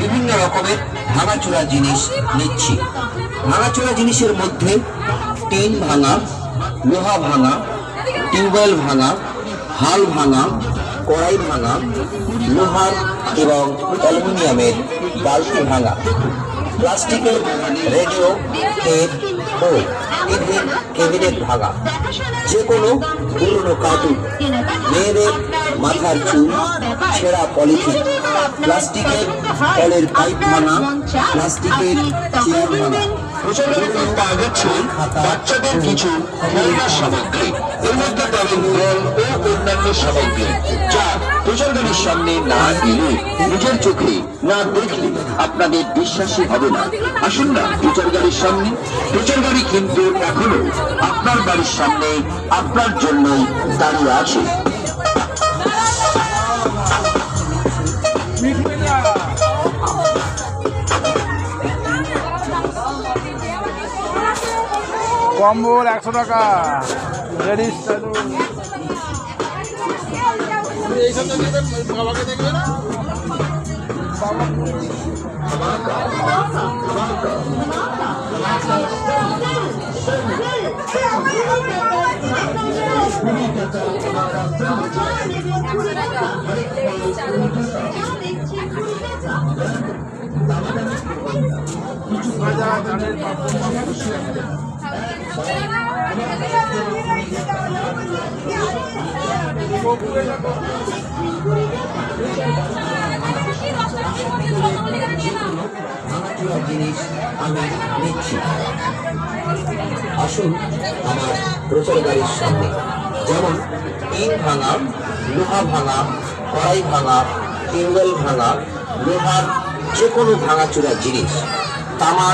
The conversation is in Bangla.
বিভিন্ন রকমের ভাঙাচোরা জিনিস নিচ্ছি। ভাঙাচোরা জিনিসের মধ্যে টিন ভাঙা, লোহা ভাঙা, টিউবওয়েল ভাঙা, হাল ভাঙা, কড়াই ভাঙা, লোহার এবং অ্যালুমিনিয়ামের বালতি ভাঙা, প্লাস্টিকের রেডিও, টেপ ও টিভির ক্যাবিনেট ভাঙা, যে কোনো পুরনো কার্টুন, মেয়েদের মাথার চুল, ছেঁড়া পলিথিন, প্লাস্টিকের কলের পাইপ ভাঙা, প্লাস্টিকের চেয়ার ভাঙা, পাওয়া যাচ্ছে বাচ্চাদের কিছু খেলনার সামগ্রী, এর মধ্যে পাবেন বল ও অন্যান্য সামগ্রী যা প্রচারগাড়ির সামনে না এলে, নিজের চোখে না দেখলে আপনাদের বিশ্বাসই হবে না। আসুন না প্রচারগাড়ির সামনে। প্রচারগাড়ি কিন্তু এখনো আপনার বাড়ির সামনে আপনার জন্যই দাঁড়িয়ে আছে। কম্বল 100 টাকা, লেডিস বাবাকে দেখবে না। জিনিস আমি নিচ্ছি। আসুন আমার প্রচার গাড়ির সামনে, যেমন টিন ভাঙা, লোহা ভাঙা, কড়াই ভাঙা, টিউবওয়েল ভাঙা, লোহার যে কোনো ভাঙাচোরা জিনিস, তামার